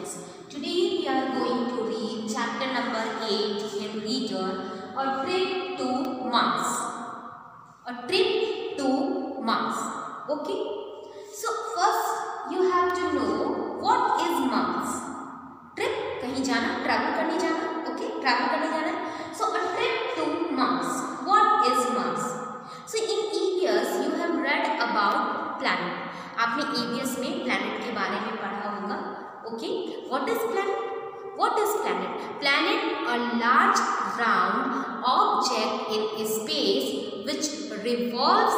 students. Today we are going to read chapter number 8 in Reader, A Trip to Mars. A Trip to Mars. Okay. So first you have to know what is Mars. Trip कहीं जाना, travel करने जाना. Okay, travel करने जाना. So a trip to Mars. What is Mars? So in EVS you have read about planet. आपने EVS में planet के बारे में पढ़ा होगा. Okay, what is planet? What is planet? Planet, a large round object in space which revolves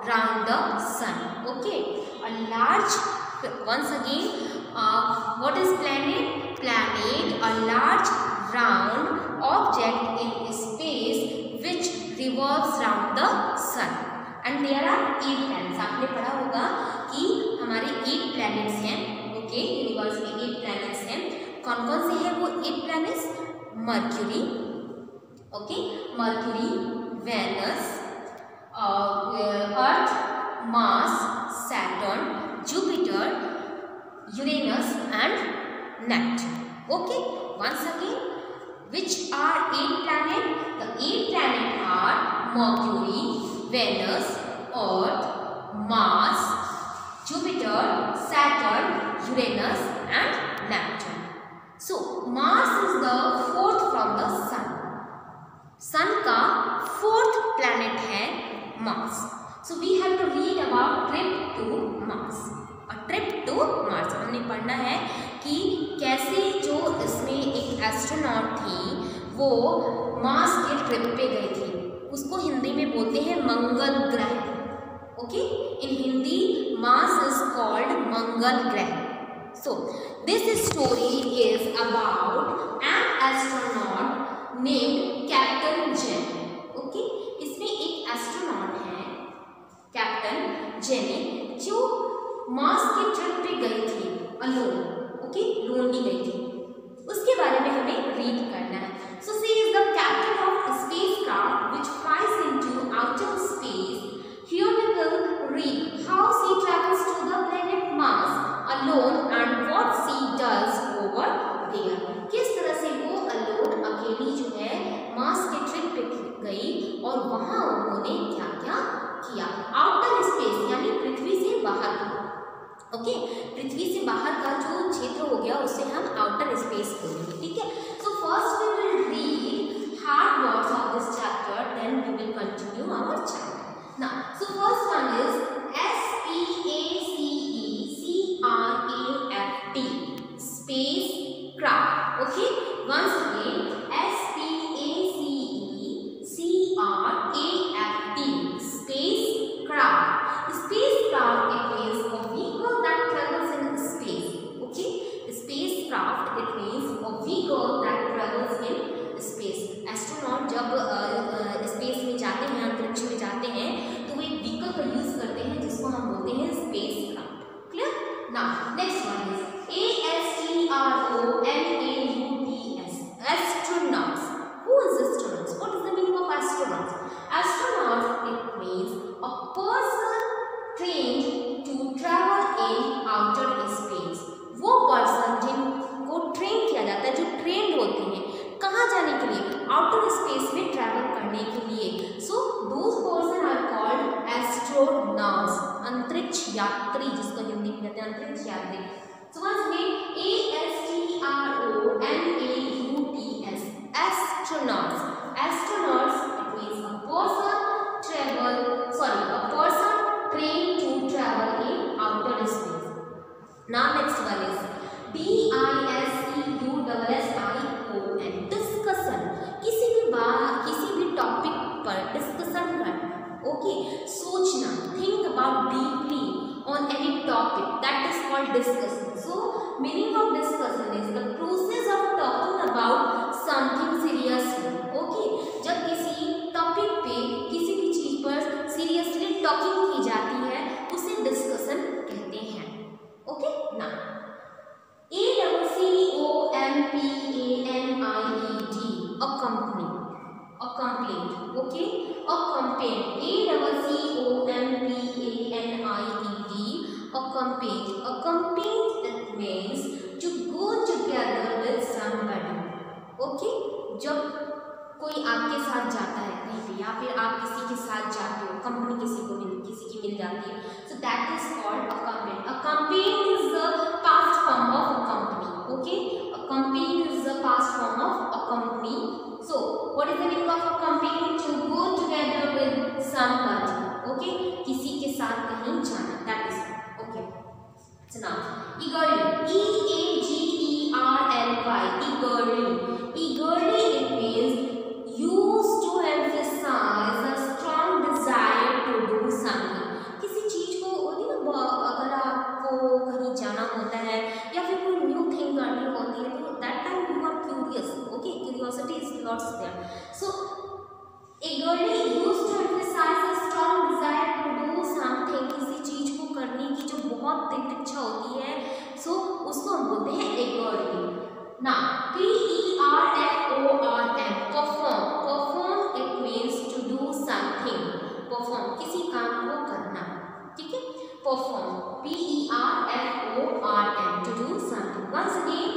round the sun. Okay, a large. Once again, what is planet? Planet, a large round object in space which revolves round the sun. And there are 8 planets. आपने पढ़ा होगा कि हमारे 8 planets हैं. Okay, universe में 8 planets हैं. कौन कौन से हैं वो 8 planets? Mercury, okay, Mercury, Venus, Earth, Mars, Saturn, Jupiter, Uranus and Neptune. Okay, once again, which are 8 planets? The 8 planets are Mercury, Venus, Earth, Mars, Jupiter, Saturn, Uranus and Neptune. So Mars is the 4th from the Sun. Sun का 4th planet है Mars. So we have to read about trip to Mars. A trip to Mars. हमने पढ़ना है कि कैसे जो इसमें एक एस्ट्रोनॉट थी वो मार्स के ट्रिप पे गई थी. उसको हिंदी में बोलते हैं मंगल ग्रह. Okay, in Hindi Mars is called मंगल ग्रह. So this story is about an astronaut named captain Jane. Okay, इसमें एक एस्ट्रोनॉट है कैप्टन जेनी जो मार्स के ट्रिप पे गई थी अलोन. ओके, लोनली गई थी. उसके बारे में हमें रीड करना है. So she is the captain of a spacecraft which flies into outer space. Here we will read how she travels to the planet Mars alone and what she does over there. किस तरह से वो alone अकेली जो है Mars के trip पे गई और वहाँ उन्होंने क्या क्या किया. आउटर स्पेस यानी पृथ्वी से बाहर का. ओके, पृथ्वी से बाहर का जो क्षेत्र हो गया उसे हम आउटर स्पेस बोलेंगे. ठीक है. So first we will read hard words of this chapter, then we will continue our chapter. Now so first one is SPACECRAFT, spacecraft. Okay, once again SPACECRAFT, spacecraft. Spacecraft it means a vehicle that travels in space. Okay, spacecraft it means a vehicle that travels in space. Astronaut जब space में जाते हैं, अंतरिक्ष में जाते हैं, तो वो एक व्हीकल का यूज करते हैं जिसको हम बोलते हैं space craft. Clear. Now next one is ASTRONAUTS, astronauts. Who is astronauts? What is the meaning of astronauts? Astronauts it means a person trained to travel in outer space. वो person जिनको train किया जाता है, जो trend होते हैं कहाँ जाने के लिए? आउटर स्पेस में ट्रैवल करने के लिए. So those person are called astronauts, अंतरिक्ष यात्री, जिसको हिंदी में कहते हैं अंतरिक्ष यात्री. So once again ASTRONAUTS, astronauts. Astronauts it means a person trained to travel in outer space. Now next one is DISCUSSION, discussion. किसी भी टॉपिक पर डिस्कशन करना. ओके, सोचना, think about deeply on any topic, that is called discussion. So meaning of discussion is the process of talking about something seriously. Okay, जब किसी topic पे किसी भी चीज पर सीरियसली टॉकिंग की जाती है उसे डिस्कशन कहते हैं. ओके, ना ACCOMPANIED, a complaint. Okay, a complaint. ACCOMPANIED, a complaint. A complaint it means to go to साथ जाता है कहीं पे, या फिर आप किसी के साथ जाते हो, कंपनी किसी की मिल जाती है, so that is called accompanied. Accompanied is the past form of accompany. Okay, accompanied is the past form of accompany. So what is the meaning of accompanied? To go together with somebody. Okay, किसी के साथ कहीं जाना, that is okay. So now, eagerly, E-A-G-E-R-L-Y, eagerly. Eagerly it means used to emphasize a strong desire to do something. किसी चीज को होती ना, अगर आपको कहीं जाना होता है या फिर कोई न्यू थिंग करनी होती है, तो that time you are curious. Okay, curiosity is lots there. So eagerly used to emphasize a strong desire to do something. किसी चीज को करने की जो बहुत तीव्र इच्छा होती है, सो उसको हम बोलते हैं eagerly. Now, P-E-R-F-O-R-M, perform. Perform it means to do something. Perform किसी काम को करना, ठीक है. Perform, P-E-R-F-O-R-M, to do something. Once again,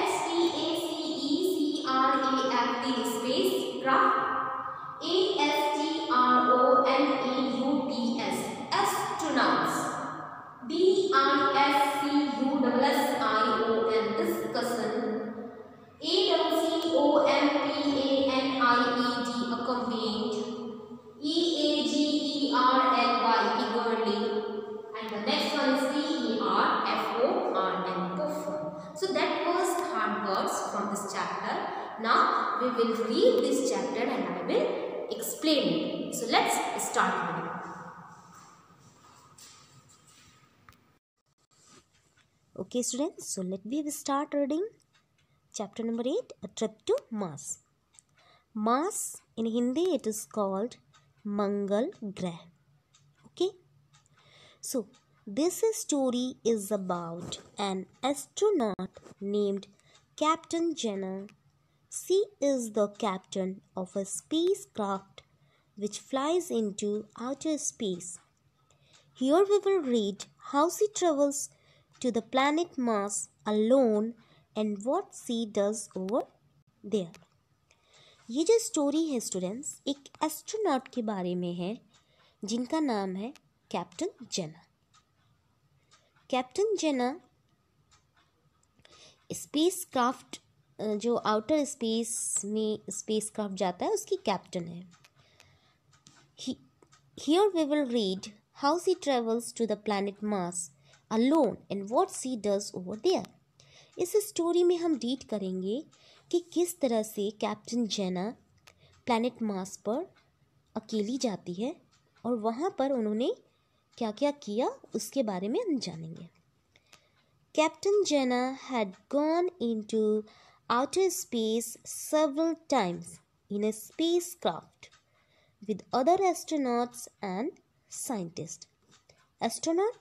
S-P-A-C-E-C-R-A-F-T, spacecraft. A-S-T-R-O-N-A-U-T-S, astronauts. D-I-S-C-U-S-S-I-O-N, discussion. A-C-C-O-M-P-A-N-I-E-D, accompanied. E-A-G-E-R-L-Y, eagerly. And the next one is P-E-R-F-O-R-M, perform. So that was hard words from this chapter. Now we will read this chapter and I will explain it. So let's start reading. Okay students, so let me start reading chapter number 8, a trip to Mars. Mars in Hindi it is called Mangal Grah. Okay, so this story is about an astronaut named Captain Jenner. She is the captain of a spacecraft which flies into outer space. Here we will read how she travels to the planet Mars alone and what she does over there. ये जो story है students, एक astronaut के बारे में है जिनका नाम है कैप्टन जेना. कैप्टन जेना स्पेसक्राफ्ट, जो आउटर स्पेस में स्पेसक्राफ्ट जाता है, उसकी कैप्टन है. Here we will read how she travels to the planet Mars alone and what she does over there. इस स्टोरी में हम रीड करेंगे कि किस तरह से कैप्टन जेना प्लैनेट मार्स पर अकेली जाती है और वहाँ पर उन्होंने क्या क्या किया उसके बारे में हम जानेंगे. Captain Jenna had gone into outer space several times in a spacecraft with other astronauts and scientists. Astronaut,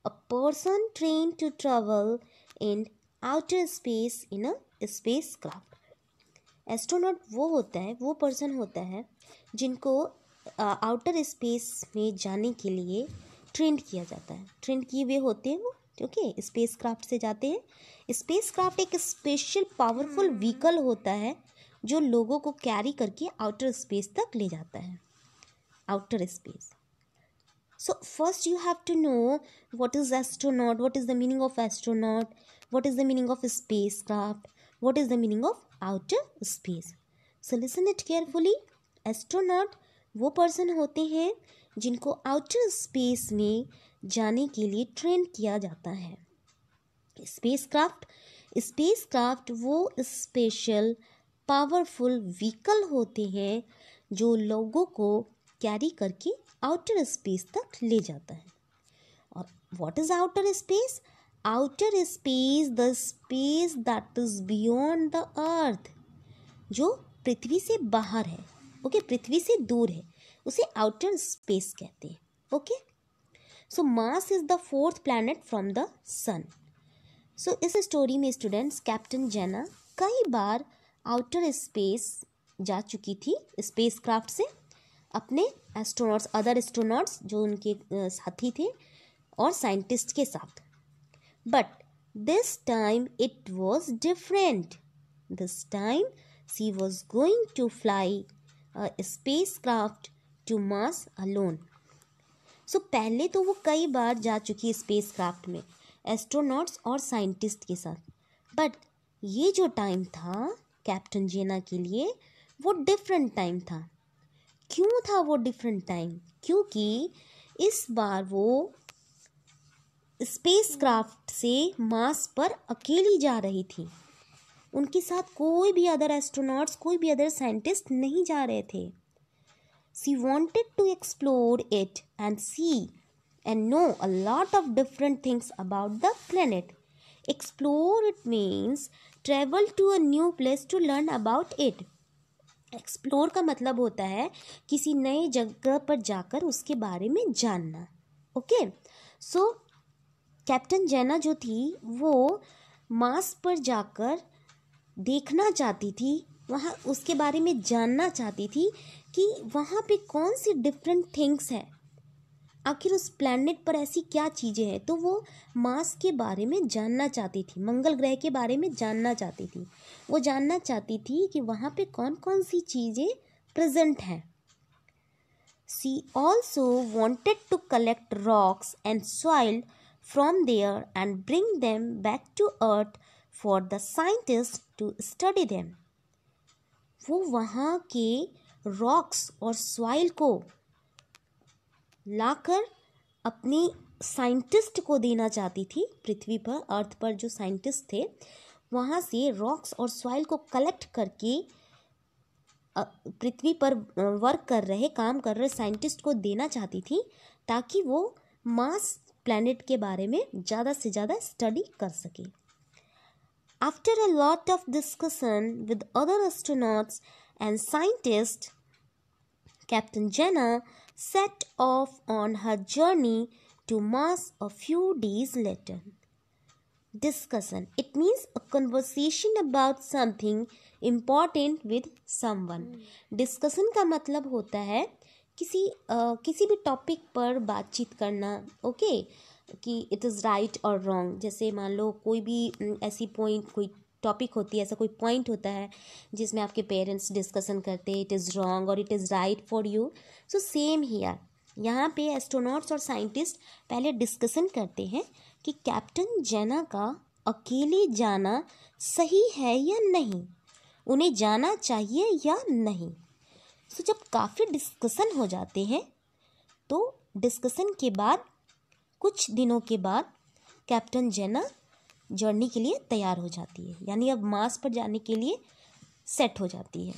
a person trained to travel in outer space in a spacecraft. Astronaut वो पर्सन होता है जिनको outer space में जाने के लिए train किया जाता है. ट्रेन किए हुए होते हैं वो, ओके, स्पेसक्राफ्ट से जाते हैं. स्पेसक्राफ्ट एक स्पेशल पावरफुल व्हीकल होता है जो लोगों को कैरी करके आउटर स्पेस तक ले जाता है. Outer space. So first you have to know what is astronaut, what is the meaning of astronaut, what is the meaning of spacecraft, what is the meaning of outer space. So listen it carefully. Astronaut वो person होते हैं जिनको outer space में जाने के लिए train किया जाता है. स्पेसक्राफ्ट वो स्पेशल पावरफुल व्हीकल होते हैं जो लोगों को कैरी करके आउटर स्पेस तक ले जाता है. और what is outer space? Outer space the space that is beyond the earth, जो पृथ्वी से बाहर है, ओके, पृथ्वी से दूर है, उसे आउटर स्पेस कहते हैं. Okay, so Mars is the 4th planet from the sun. So इस स्टोरी में स्टूडेंट्स कैप्टन जेना कई बार आउटर स्पेस जा चुकी थी स्पेसक्राफ्ट से अपने एस्ट्रोनॉट्स, अदर एस्ट्रोनॉट्स जो उनके साथी थे और साइंटिस्ट के साथ. But this time it was different. This time she was going to fly a spacecraft to Mars alone. सो पहले तो वो कई बार जा चुकी है स्पेसक्राफ्ट में एस्ट्रोनॉट्स और साइंटिस्ट के साथ, बट ये जो टाइम था कैप्टन जेना के लिए वो डिफरेंट टाइम था। क्यों था वो डिफरेंट टाइम? क्योंकि इस बार वो स्पेसक्राफ्ट से मार्स पर अकेली जा रही थी। उनके साथ कोई भी अदर एस्ट्रोनॉट्स, कोई भी अदर साइंटिस्ट नहीं जा रहे थे। She wanted to explore it and see and know a lot of different things about the planet. Explore it means travel to a new place to learn about it. Explore का मतलब होता है किसी नए जगह पर जाकर उसके बारे में जानना। ओके, सो कैप्टन जेना जो थी वो मार्स पर जाकर देखना चाहती थी, वहाँ उसके बारे में जानना चाहती थी कि वहाँ पे कौन सी डिफरेंट थिंग्स है, आखिर उस प्लैनेट पर ऐसी क्या चीज़ें हैं। तो वो मार्स के बारे में जानना चाहती थी, मंगल ग्रह के बारे में जानना चाहती थी। वो जानना चाहती थी कि वहाँ पे कौन कौन सी चीज़ें प्रेजेंट हैं। She also wanted to collect rocks and soil from there and bring them back to Earth for the scientists to study them. वो वहाँ के रॉक्स और सॉइल को लाकर अपनी साइंटिस्ट को देना चाहती थी। पृथ्वी पर, अर्थ पर जो साइंटिस्ट थे वहाँ से रॉक्स और सॉइल को कलेक्ट करके पृथ्वी पर वर्क कर रहे, काम कर रहे साइंटिस्ट को देना चाहती थी, ताकि वो मार्स प्लैनेट के बारे में ज़्यादा से ज़्यादा स्टडी कर सके। After a lot of discussion with other astronauts and scientists, Captain Jenna set off on her journey to Mars a few days later. Discussion. It means a conversation about something important with someone. Discussion का मतलब होता है किसी भी topic पर बातचीत करना, okay, कि इट इज़ राइट और रॉन्ग। जैसे मान लो कोई भी ऐसी पॉइंट, कोई टॉपिक होती है, ऐसा कोई पॉइंट होता है जिसमें आपके पेरेंट्स डिस्कशन करते हैं इट इज़ रॉन्ग और it is right for you. So same here, यहाँ पे एस्ट्रोनॉट्स और साइंटिस्ट पहले डिस्कशन करते हैं कि कैप्टन जेना का अकेले जाना सही है या नहीं, उन्हें जाना चाहिए या नहीं। सो जब काफ़ी डिस्कशन हो जाते हैं तो डिस्कशन के बाद कुछ दिनों के बाद कैप्टन जेना जर्नी के लिए तैयार हो जाती है, यानी अब मार्स पर जाने के लिए सेट हो जाती है।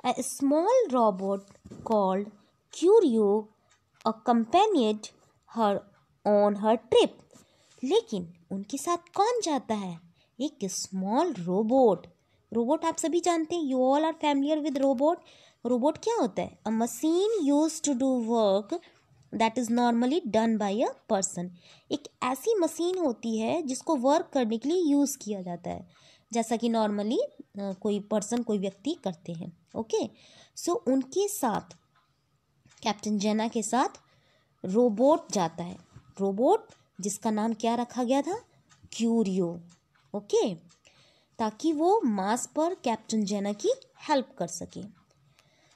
A small robot called Curio accompanied her on her trip. लेकिन उनके साथ कौन जाता है? एक स्मॉल रोबोट। रोबोट आप सभी जानते हैं, you all are familiar with robot. Robot क्या होता है? A machine used to do work that is normally done by a person. एक ऐसी मशीन होती है जिसको वर्क करने के लिए यूज़ किया जाता है, जैसा कि नॉर्मली कोई पर्सन, कोई व्यक्ति करते हैं। ओके, सो उनके साथ, कैप्टन जेना के साथ रोबोट जाता है। रोबोट जिसका नाम क्या रखा गया था? क्यूरियो। ओके, ताकि वो मार्स पर कैप्टन जेना की हेल्प कर सके।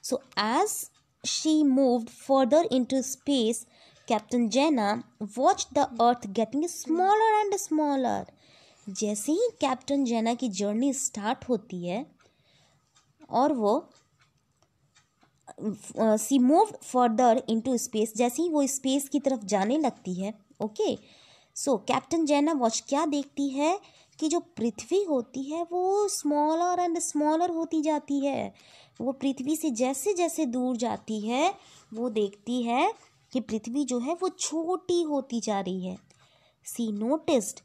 So as she moved further into space, Captain Jenna watched the Earth getting smaller and smaller. जैसे ही कैप्टन जेना की जर्नी स्टार्ट होती है और वो she moved further into space, जैसे ही वो स्पेस की तरफ जाने लगती है, ओके, सो कैप्टन जेना वॉच क्या देखती है कि जो पृथ्वी होती है वो स्मॉलर एंड स्मॉलर होती जाती है। वो पृथ्वी से जैसे जैसे दूर जाती है वो देखती है कि पृथ्वी जो है वो छोटी होती जा रही है। She noticed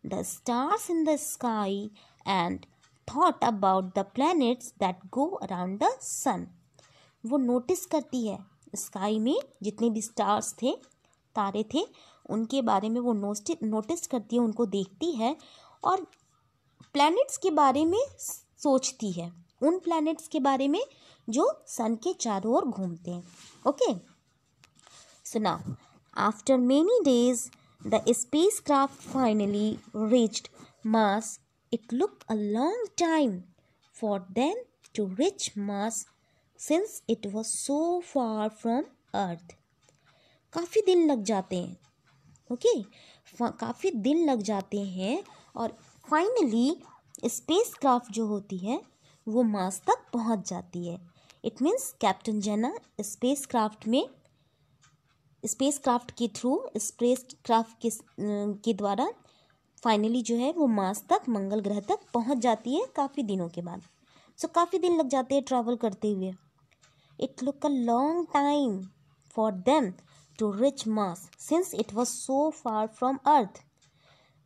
the stars in the sky and thought about the planets that go around the sun. वो नोटिस करती है स्काई में जितने भी स्टार्स थे, तारे थे, उनके बारे में वो नोटिस करती है, उनको देखती है और प्लैनेट्स के बारे में सोचती है, उन प्लैनेट्स के बारे में जो सन के चारों ओर घूमते हैं। Okay, so now after many days the spacecraft finally reached Mars. It looked a long time for them to reach Mars since it was so far from earth. काफ़ी दिन लग जाते हैं, ओके, काफ़ी दिन लग जाते हैं और फाइनली स्पेस क्राफ्ट जो होती है वो मार्स तक पहुंच जाती है. It means captain Jena spacecraft के थ्रू, स्पेस क्राफ्ट के द्वारा फाइनली जो है वो मार्स तक, मंगल ग्रह तक पहुंच जाती है काफ़ी दिनों के बाद. सो काफ़ी दिन लग जाते हैं ट्रैवल करते हुए. It look a long time for them to reach Mars since it was so far from earth.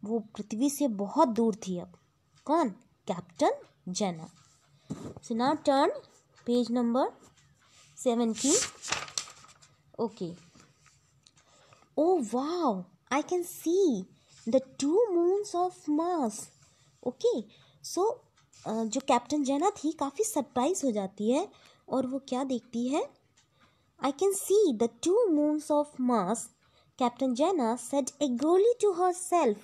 वो पृथ्वी से बहुत दूर थी. अब कौन? Captain Jena. So now turn page number 17. Okay. Oh wow, I can see the two moons of Mars. Okay, so जो captain जेना थी काफ़ी सरप्राइज हो जाती है और वो क्या देखती है? I can see the two moons of Mars. Captain Jenna said eagerly to herself.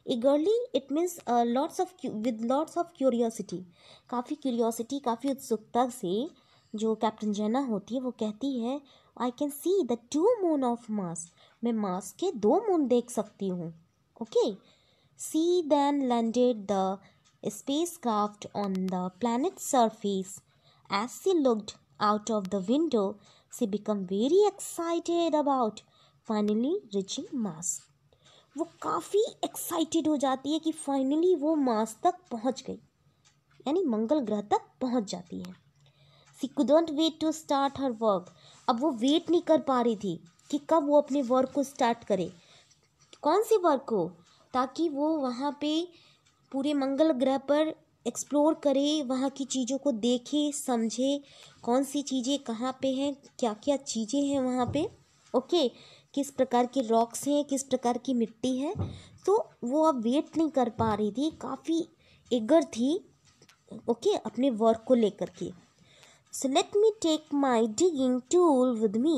Eagerly it means with lots of curiosity. काफ़ी क्यूरियोसिटी, काफ़ी उत्सुकता से जो कैप्टन जेना होती है वो कहती है I can see the two moon of Mars. मैं मार्स के 2 मून देख सकती हूँ. Okay. She then landed the spacecraft on the planet's surface. As she looked out of the window, she became very excited about finally reaching Mars. वो काफ़ी excited हो जाती है कि फाइनली वो मार्स तक पहुँच गई, यानी मंगल ग्रह तक पहुँच जाती है. She couldn't wait to start her work. अब वो वेट नहीं कर पा रही थी कि कब वो अपने वर्क को स्टार्ट करे. कौन सी वर्क को? ताकि वो वहाँ पे पूरे मंगल ग्रह पर एक्सप्लोर करे, वहाँ की चीज़ों को देखे, समझे, कौन सी चीज़ें कहाँ पे हैं, क्या क्या चीज़ें हैं वहाँ पे. ओके, किस प्रकार के रॉक्स हैं, किस प्रकार की मिट्टी है. तो वो अब वेट नहीं कर पा रही थी, काफ़ी एगर थी. ओके, अपने वर्क को लेकर के. So let me take my digging tool with me,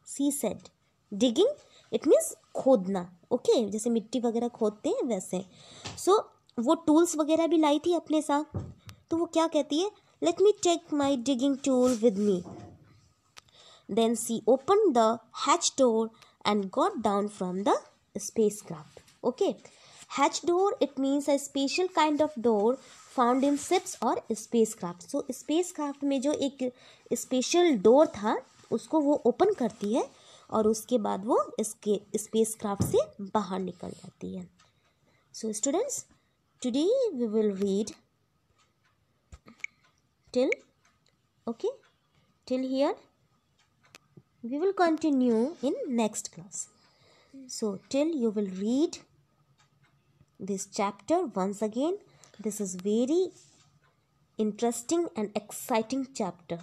she said. Digging, it means खोदना. ओके, जैसे मिट्टी वगैरह खोदते हैं वैसे. सो वो टूल्स वगैरह भी लाई थी अपने साथ. तो वो क्या कहती है? Let me take my digging tool with me. Then she opened the hatch door and got down from the spacecraft. Okay, hatch door, it means a special kind of door found in ships और spacecraft. सो spacecraft में जो एक special door था उसको वो open करती है और उसके बाद वो इसके स्पेसक्राफ्ट से बाहर निकल जाती है. So students, today we will read till, okay, till here. We will continue in next class. So till you will read this chapter once again. This is very interesting and exciting chapter.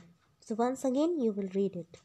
So once again you will read it.